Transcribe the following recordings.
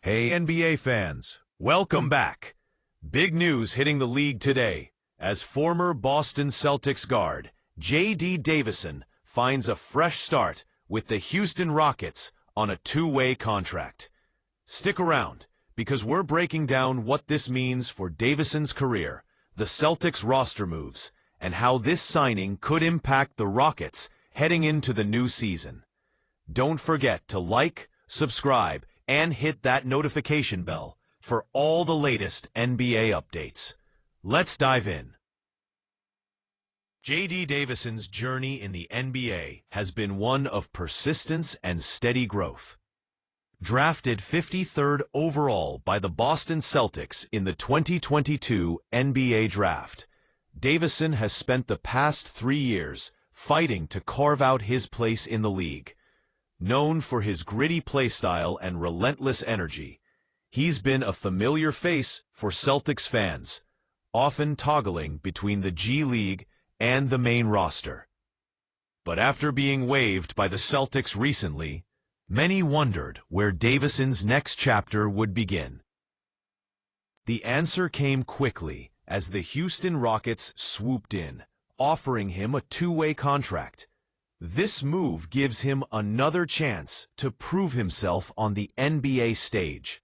Hey NBA fans, welcome back. Big news hitting the league today as former Boston Celtics guard JD Davison finds a fresh start with the Houston Rockets on a two-way contract. Stick around because we're breaking down what this means for Davison's career, the Celtics roster moves, and how this signing could impact the Rockets heading into the new season. Don't forget to like, subscribe, and hit that notification bell for all the latest NBA updates. Let's dive in. JD Davison's journey in the NBA has been one of persistence and steady growth. Drafted 53rd overall by the Boston Celtics in the 2022 NBA Draft, Davison has spent the past 3 years fighting to carve out his place in the league. Known for his gritty play style and relentless energy, he's been a familiar face for Celtics fans, often toggling between the G League and the main roster. But after being waived by the Celtics recently, many wondered where Davison's next chapter would begin. The answer came quickly as the Houston Rockets swooped in, offering him a two-way contract. This move gives him another chance to prove himself on the NBA stage.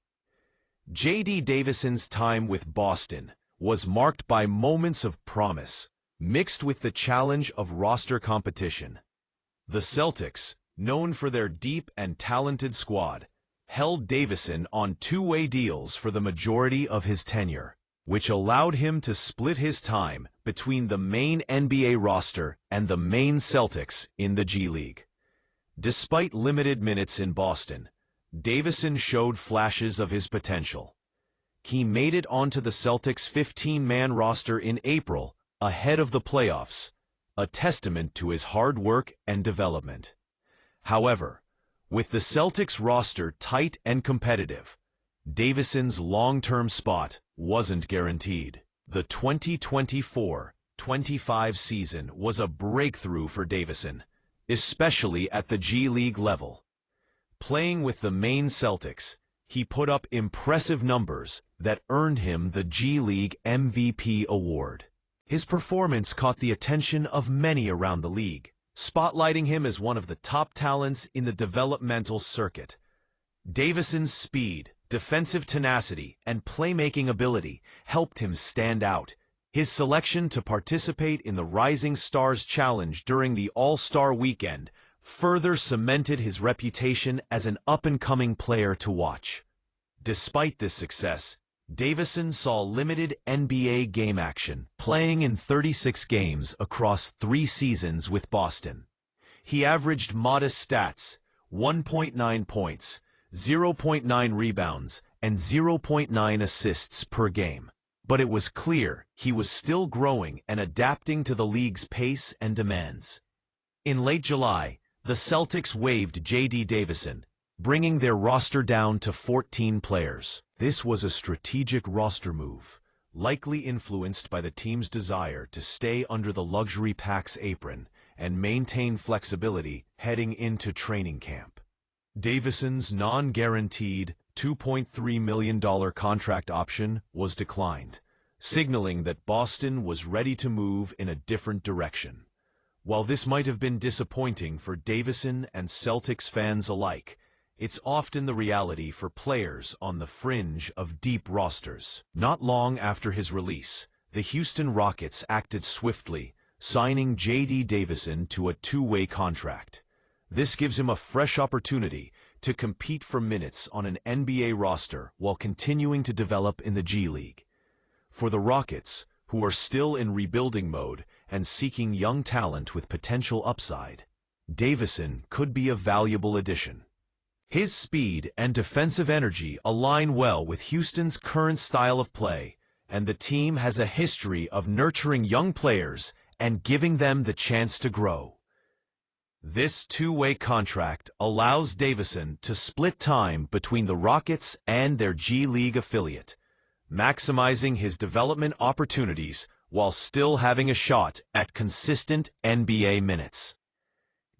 JD Davison's time with Boston was marked by moments of promise, mixed with the challenge of roster competition. The Celtics, known for their deep and talented squad, held Davison on two-way deals for the majority of his tenure, which allowed him to split his time between the main NBA roster and the main Celtics in the G League. Despite limited minutes in Boston, Davison showed flashes of his potential. He made it onto the Celtics' 15-man roster in April, ahead of the playoffs, a testament to his hard work and development. However, with the Celtics roster tight and competitive, Davison's long-term spot wasn't guaranteed. The 2024-25 season was a breakthrough for Davison, especially at the G League level. Playing with the main Celtics, he put up impressive numbers that earned him the G League MVP award. His performance caught the attention of many around the league, spotlighting him as one of the top talents in the developmental circuit. Davison's speed, defensive tenacity, and playmaking ability helped him stand out. His selection to participate in the Rising Stars Challenge during the All-Star Weekend further cemented his reputation as an up-and-coming player to watch. Despite this success, Davison saw limited NBA game action, playing in 36 games across 3 seasons with Boston. He averaged modest stats, 1.9 points, 0.9 rebounds, and 0.9 assists per game. But it was clear he was still growing and adapting to the league's pace and demands. In late July, the Celtics waived JD Davison, bringing their roster down to 14 players. This was a strategic roster move, likely influenced by the team's desire to stay under the luxury tax apron and maintain flexibility heading into training camp. Davison's non-guaranteed $2.3 million contract option was declined, signaling that Boston was ready to move in a different direction. While this might have been disappointing for Davison and Celtics fans alike, it's often the reality for players on the fringe of deep rosters. Not long after his release, the Houston Rockets acted swiftly, signing JD Davison to a two-way contract. This gives him a fresh opportunity to compete for minutes on an NBA roster while continuing to develop in the G League. For the Rockets, who are still in rebuilding mode and seeking young talent with potential upside, Davison could be a valuable addition. His speed and defensive energy align well with Houston's current style of play, and the team has a history of nurturing young players and giving them the chance to grow. This two-way contract allows Davison to split time between the Rockets and their G League affiliate, maximizing his development opportunities while still having a shot at consistent NBA minutes.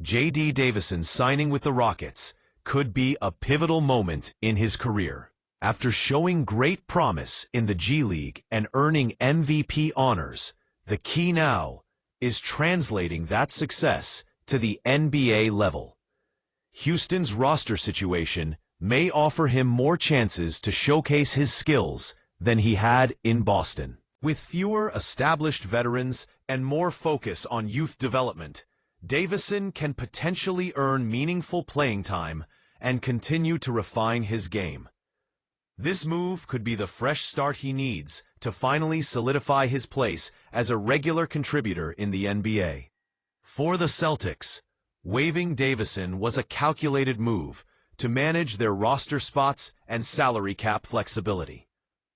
JD Davison signing with the Rockets could be a pivotal moment in his career. After showing great promise in the G League and earning MVP honors, the key now is translating that success to the NBA level. Houston's roster situation may offer him more chances to showcase his skills than he had in Boston. With fewer established veterans and more focus on youth development, Davison can potentially earn meaningful playing time and continue to refine his game. This move could be the fresh start he needs to finally solidify his place as a regular contributor in the NBA. For the Celtics, waiving Davison was a calculated move to manage their roster spots and salary cap flexibility.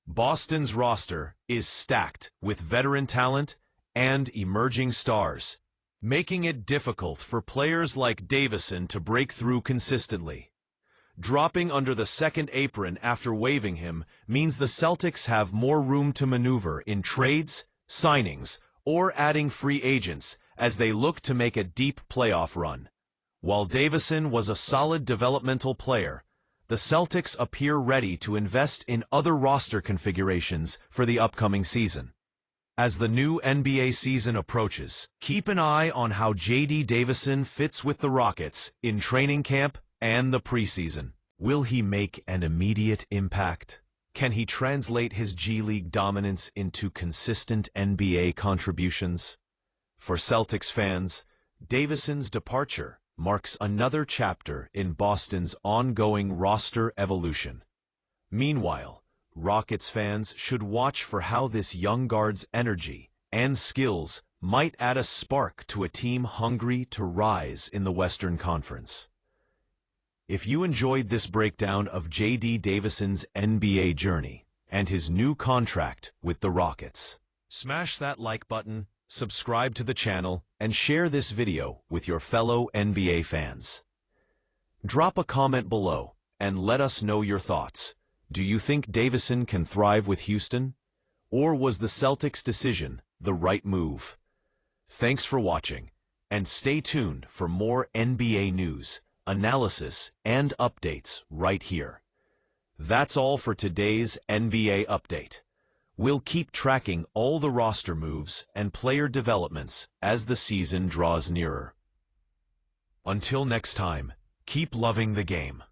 Boston's roster is stacked with veteran talent and emerging stars, making it difficult for players like Davison to break through consistently. Dropping under the second apron after waiving him means the Celtics have more room to maneuver in trades, signings, or adding free agents as they look to make a deep playoff run. While Davison was a solid developmental player, the Celtics appear ready to invest in other roster configurations for the upcoming season. As the new NBA season approaches, keep an eye on how JD Davison fits with the Rockets in training camp and the preseason. Will he make an immediate impact? Can he translate his G League dominance into consistent NBA contributions? For Celtics fans, Davison's departure marks another chapter in Boston's ongoing roster evolution. Meanwhile, Rockets fans should watch for how this young guard's energy and skills might add a spark to a team hungry to rise in the Western Conference. If you enjoyed this breakdown of JD Davison's NBA journey and his new contract with the Rockets, smash that like button, subscribe to the channel, and share this video with your fellow NBA fans. Drop a comment below and let us know your thoughts. Do you think Davison can thrive with Houston? Or was the Celtics' decision the right move? Thanks for watching, and stay tuned for more NBA news, analysis, and updates right here. That's all for today's NBA update. We'll keep tracking all the roster moves and player developments as the season draws nearer. Until next time, keep loving the game.